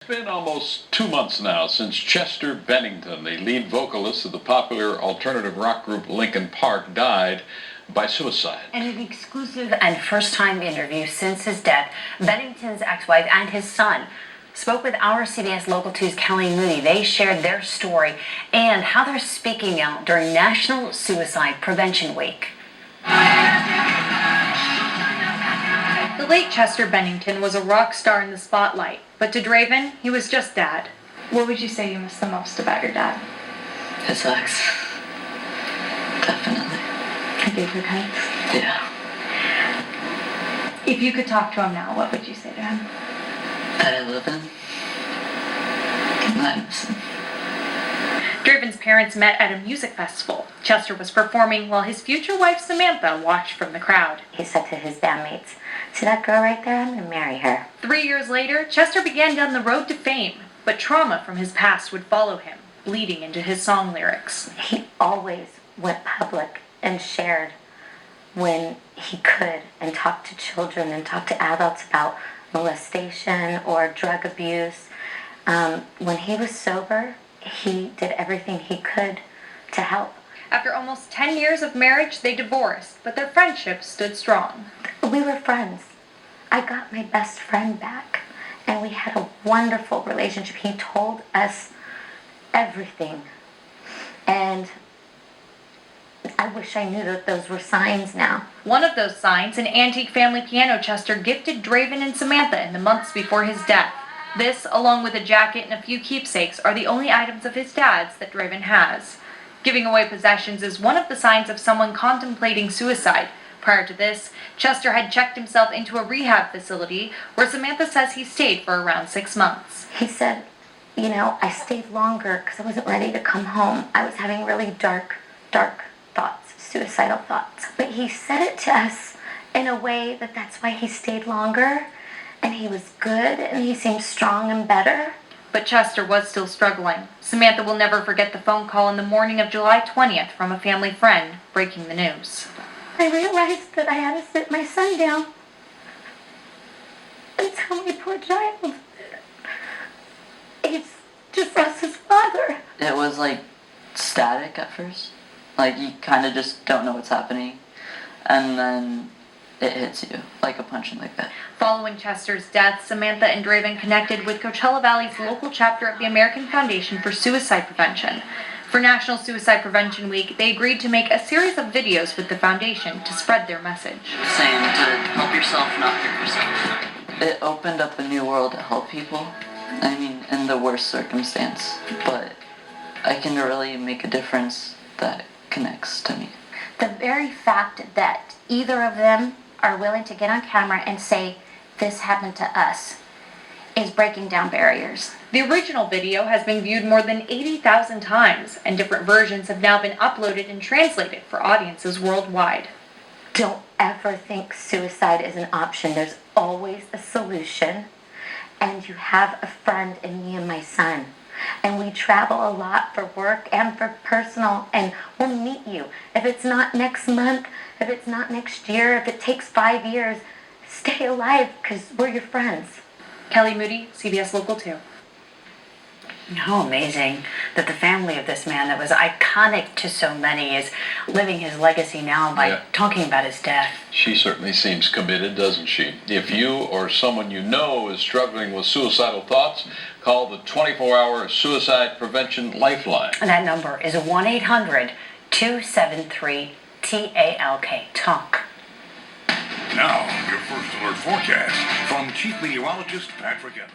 It's been almost 2 months now since Chester Bennington, the lead vocalist of the popular alternative rock group Linkin Park, died by suicide. In an exclusive and first-time interview since his death, Bennington's ex-wife and his son spoke with our CBS Local 2's Kelley Moody. They shared their story and how they're speaking out during National Suicide Prevention Week. The late Chester Bennington was a rock star in the spotlight, but to Draven, he was just Dad. What would you say you miss the most about your dad? His sex. Definitely. He gave you hugs? Yeah. If you could talk to him now, what would you say to him? That I love him. And I miss him. Draven's parents met at a music festival. Chester was performing while his future wife Samantha watched from the crowd. He said to his bandmates, "See that girl right there? I'm going to marry her." 3 years later, Chester began down the road to fame, but trauma from his past would follow him, bleeding into his song lyrics. He always went public and shared when he could and talked to children and talked to adults about molestation or drug abuse. When he was sober, he did everything he could to help. After almost 10 years of marriage, they divorced, but their friendship stood strong. We were friends. I got my best friend back, and we had a wonderful relationship. He told us everything, and I wish I knew that those were signs now. One of those signs, an antique family piano Chester gifted Draven and Samantha in the months before his death. This, along with a jacket and a few keepsakes, are the only items of his dad's that Draven has. Giving away possessions is one of the signs of someone contemplating suicide. Prior to this, Chester had checked himself into a rehab facility where Samantha says he stayed for around 6 months. He said, I stayed longer because I wasn't ready to come home. I was having really dark thoughts, suicidal thoughts. But he said it to us in a way that's why he stayed longer, and he was good, and he seemed strong and better. But Chester was still struggling. Samantha will never forget the phone call in the morning of July 20th from a family friend breaking the news. I realized that I had to sit my son down and tell my poor child he's just lost his father. It was like static at first. Like you kind of just don't know what's happening. And then it hits you like a punch like that. Following Chester's death, Samantha and Draven connected with Coachella Valley's local chapter of the American Foundation for Suicide Prevention. For National Suicide Prevention Week, they agreed to make a series of videos with the foundation to spread their message. Saying to help yourself, not hurt yourself. It opened up a new world to help people. I mean, in the worst circumstance. But I can really make a difference that connects to me. The very fact that either of them are willing to get on camera and say, "This happened to us," is breaking down barriers. The original video has been viewed more than 80,000 times, and different versions have now been uploaded and translated for audiences worldwide. Don't ever think suicide is an option. There's always a solution, and you have a friend in me and my son. And we travel a lot for work and for personal, and we'll meet you. If it's not next month, if it's not next year, if it takes 5 years, stay alive because we're your friends. Kelley Moody, CBS Local 2. How amazing that the family of this man that was iconic to so many is living his legacy now by talking about his death. She certainly seems committed, doesn't she? If you or someone you know is struggling with suicidal thoughts, call the 24-hour Suicide Prevention Lifeline. And that number is 1-800-273-TALK. TALK. Now, your first alert forecast from Chief Meteorologist Patrick Evans.